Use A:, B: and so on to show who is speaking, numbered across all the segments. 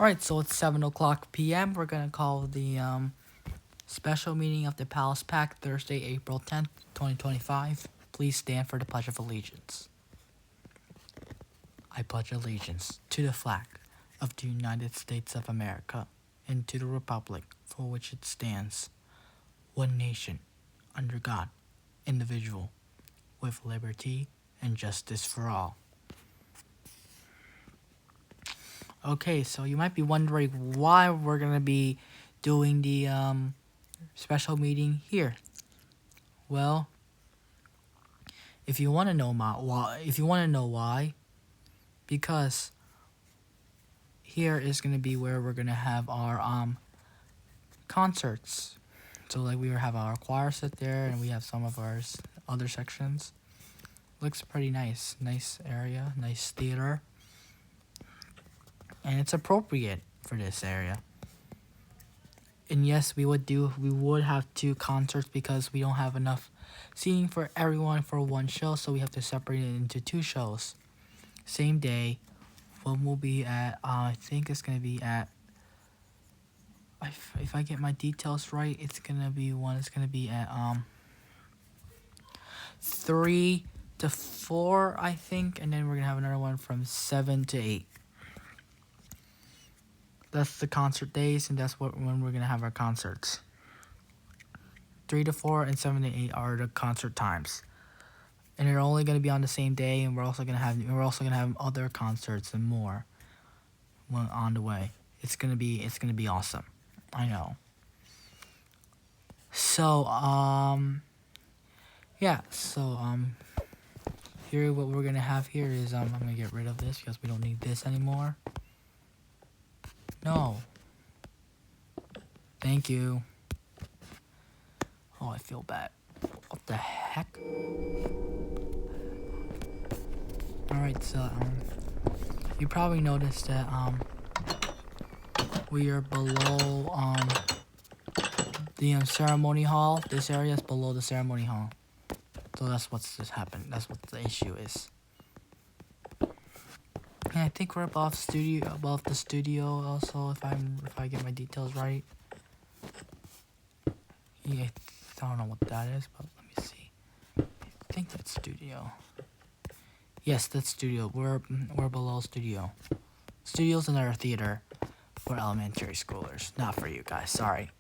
A: Alright, so it's 7 o'clock p.m. We're gonna call the special meeting of the PAC Thursday, April 10th, 2025. Please stand for the Pledge of Allegiance. I pledge allegiance to the flag of the United States of America and to the republic for which it stands, one nation, under God, indivisible, with liberty and justice for all. Okay, so you might be wondering why we're gonna be doing the special meeting here. Well, if you want to know why, because here is gonna be where we're gonna have our concerts. So like we have our choir sit there, and we have some of our other sections. Looks pretty nice area, nice theater. And it's appropriate for this area. And yes, we would have 2 concerts because we don't have enough seating for everyone for one show, so we have to separate it into 2 shows. Same day. One will be at I think it's gonna be at, if I get my details right, it's gonna be at 3 to 4, I think, and then we're gonna have another one from 7 to 8. That's the concert days, and that's when we're gonna have our concerts. 3 to 4 and 7 to 8 are the concert times, and they're only gonna be on the same day. And we're also gonna have other concerts and more on the way. It's gonna be awesome. I know. So yeah. So here what we're gonna have here is I'm gonna get rid of this because we don't need this anymore. No. Thank you. Oh, I feel bad. What the heck? Alright, so you probably noticed that we are below the ceremony hall. This area is below the ceremony hall. So that's what's just happened. That's what the issue is. And I think we're above the studio also, if I get my details right. Yeah, I don't know what that is, but let me see. I think that's studio. Yes, that's studio. We're below studio. Studio's another theater for elementary schoolers, not for you guys. Sorry.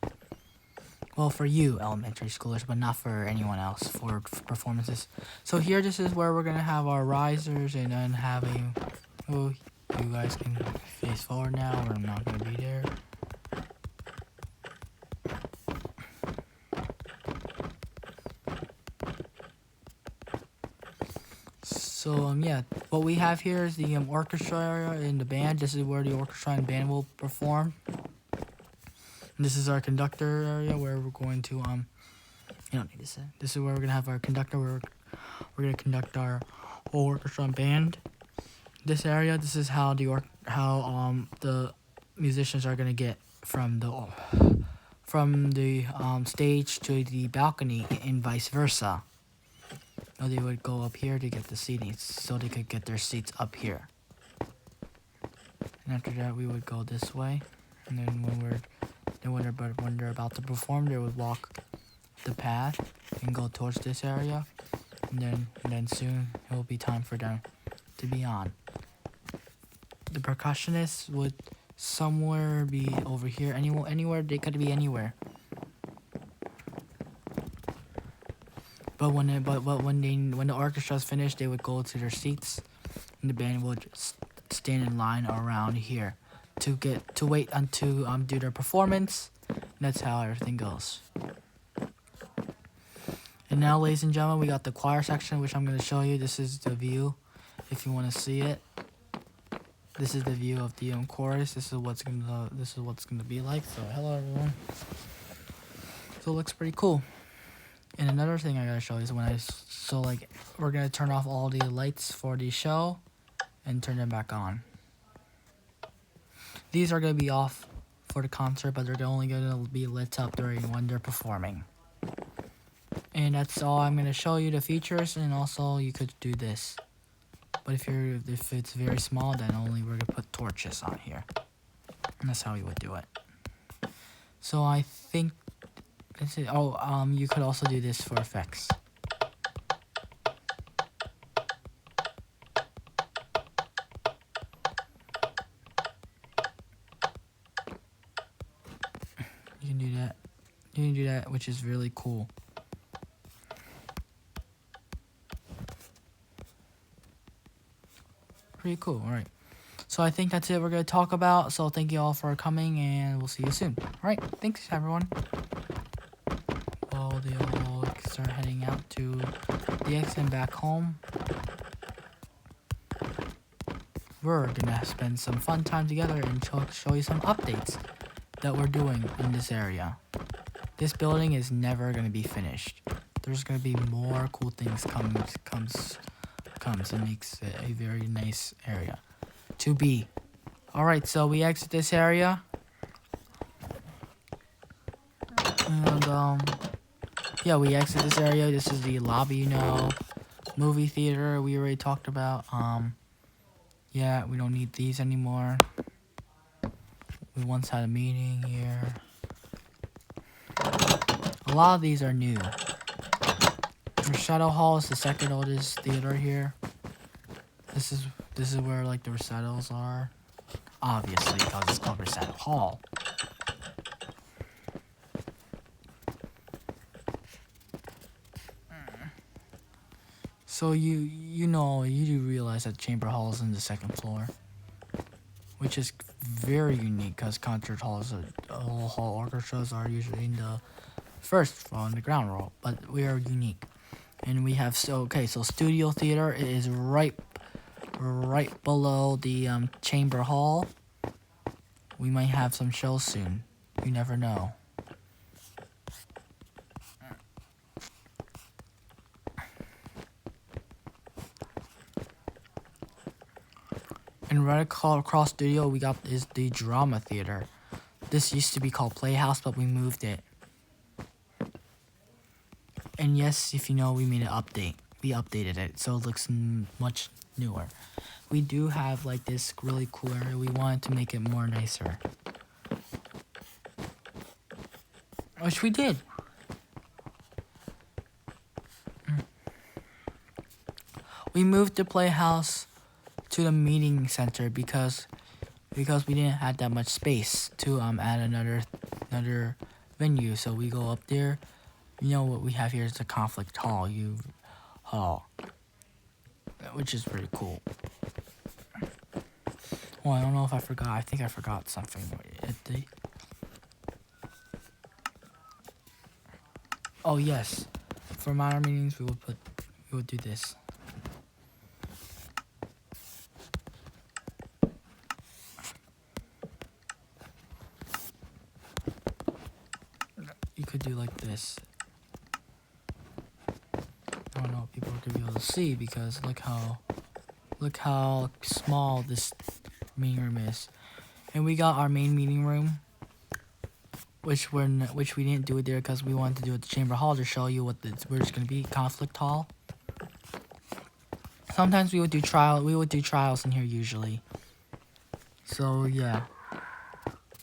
A: Well, for you elementary schoolers, but not for anyone else for performances. So here, this is where we're gonna have our risers, and then having. Oh, you guys can face forward now, or I'm not gonna be there. So yeah, what we have here is the orchestra area and the band. This is where the orchestra and band will perform. And this is our conductor area where we're going to you don't need to say. This is where we're gonna have our conductor. We're gonna conduct our whole orchestra and band. This area, this is how the musicians are gonna get from the stage to the balcony and vice versa. Now they would go up here to get the seating, so they could get their seats up here. And after that, we would go this way, and then when they're about to perform, they would walk the path and go towards this area, and then soon it will be time for them to be on. The percussionists would somewhere be over here. Anywhere they could be anywhere. But when the orchestra is finished, they would go to their seats, and the band would stand in line around here to wait until do their performance. And that's how everything goes. And now, ladies and gentlemen, we got the choir section, which I'm going to show you. This is the view, if you want to see it. This is the view of the chorus. This is what's gonna be like. So hello everyone. So it looks pretty cool. And another thing I gotta show you is we're gonna turn off all the lights for the show and turn them back on. These are gonna be off for the concert, but they're only gonna be lit up when they're performing. And that's all I'm gonna show you, the features, and also you could do this. But if it's very small, then we're gonna put torches on here. And that's how we would do it. So I think that's it. Oh, you could also do this for effects. You can do that. You can do that, which is really cool. Pretty cool. All right. So I think that's it we're going to talk about. So thank you all for coming, and we'll see you soon. All right. Thanks, everyone. Well, they all start heading out to the X and back home. We're going to spend some fun time together and show you some updates that we're doing in this area. This building is never going to be finished. There's going to be more cool things comes and makes it a very nice area to be. Alright, so we exit this area. And, yeah, we exit this area. This is the lobby, you know. Movie theater, we already talked about. Yeah, we don't need these anymore. We once had a meeting here. A lot of these are new. The Shadow Hall is the second oldest theater here. This is where like the recitals are. Obviously, because it's called Recital Hall. So you know, you do realize that Chamber Hall is in the second floor, which is very unique because concert halls, hall orchestras are usually in the first floor on the ground roll, but we are unique. And we have so Studio Theater is right below the Chamber Hall. We might have some shows soon. You never know. And right across studio we got is the Drama Theater. This used to be called Playhouse, but we moved it. And yes, if you know, we made an update. We updated it, so it looks much newer. We do have like this really cool area. We wanted to make it more nicer, which we did. We moved the Playhouse to the meeting center because we didn't have that much space to add another venue. So we go up there. You know what we have here is the conflict hall, which is pretty cool. Oh, I don't know if I forgot. I think I forgot something. Oh yes, for minor meetings we would do this. You could do like this. I don't know if people are gonna be able to see because look how small this meeting room is. And we got our main meeting room, which we didn't do it there because we wanted to do it at the Chamber Hall to show you where it's gonna be, conflict hall. Sometimes we would do trials in here usually. So yeah.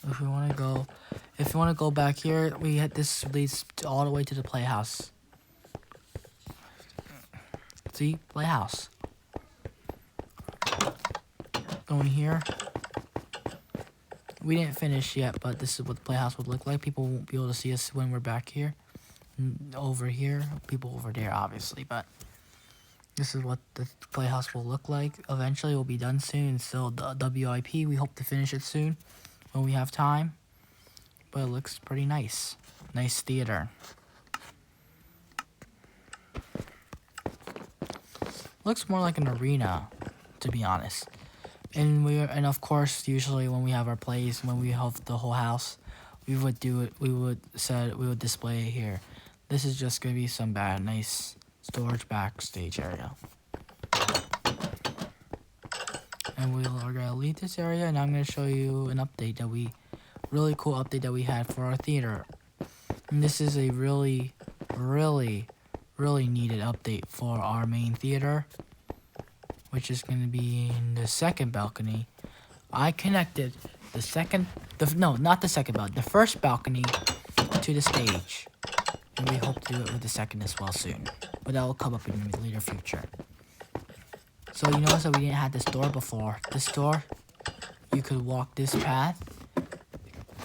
A: If you wanna go back here, this leads all the way to the Playhouse. See? Playhouse. Going here. We didn't finish yet, but this is what the Playhouse would look like. People won't be able to see us when we're back here. Over here. People over there, obviously, but this is what the Playhouse will look like. Eventually, it will be done soon. So the WIP, we hope to finish it soon when we have time. But it looks pretty nice. Nice theater. Looks more like an arena, to be honest. And of course, usually when we have our plays, when we have the whole house, we would display it here. This is just gonna be some nice storage backstage area. And we are gonna leave this area, and I'm gonna show you an update really cool update that we had for our theater. And this is a really needed update for our main theater, which is going to be in the second balcony. I connected not the second balcony, the first balcony to the stage. And we hope to do it with the second as well soon. But that will come up in the later future. So you notice that we didn't have this door before. This door, you could walk this path,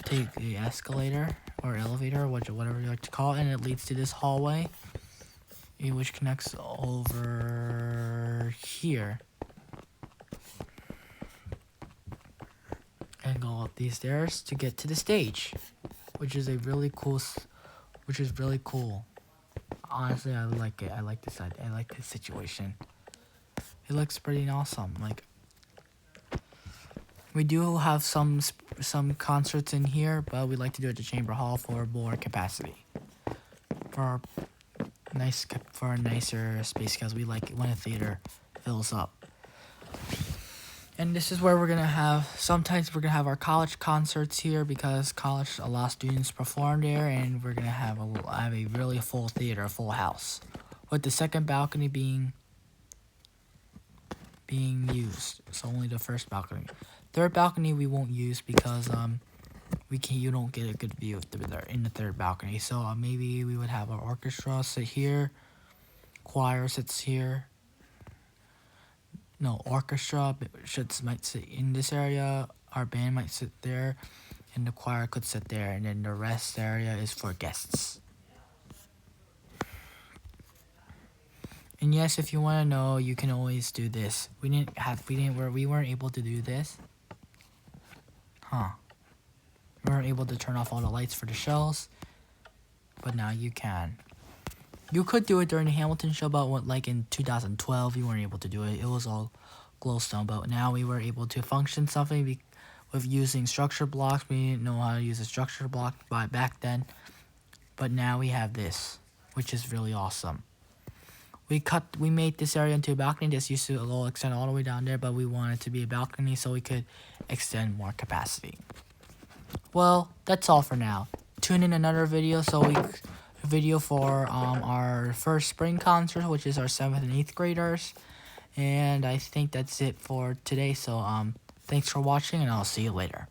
A: take the escalator or elevator, whatever you like to call it, and it leads to this hallway, which connects over here. And go up these stairs to get to the stage, which is really cool. Honestly, I like it. I like this situation. It looks pretty awesome. Like, we do have some concerts in here, but we like to do it at the Chamber Hall for more capacity, for a nicer space, because we like it when a theater fills up. And this is where sometimes we're gonna have our college concerts here, because college, a lot of students perform there, and we're gonna have a really full theater, a full house, with the second balcony being used. So only the first balcony. Third balcony we won't use because you don't get a good view in the third balcony. So maybe we would have our orchestra sit here, choir sits here. No, orchestra might sit in this area, our band might sit there, and the choir could sit there, and then the rest area is for guests. And yes, if you want to know, you can always do this. We weren't able to do this. We weren't able to turn off all the lights for the shows, but now you can. You could do it during the Hamilton show, but like in 2012, you weren't able to do it. It was all glowstone, but now we were able to function something with using structure blocks. We didn't know how to use a structure block back then, but now we have this, which is really awesome. We made this area into a balcony. This used to extend all the way down there, but we wanted it to be a balcony so we could extend more capacity. Well, that's all for now. Tune in another video for our first spring concert, which is our 7th and 8th graders. And I think that's it for today. So thanks for watching, and I'll see you later.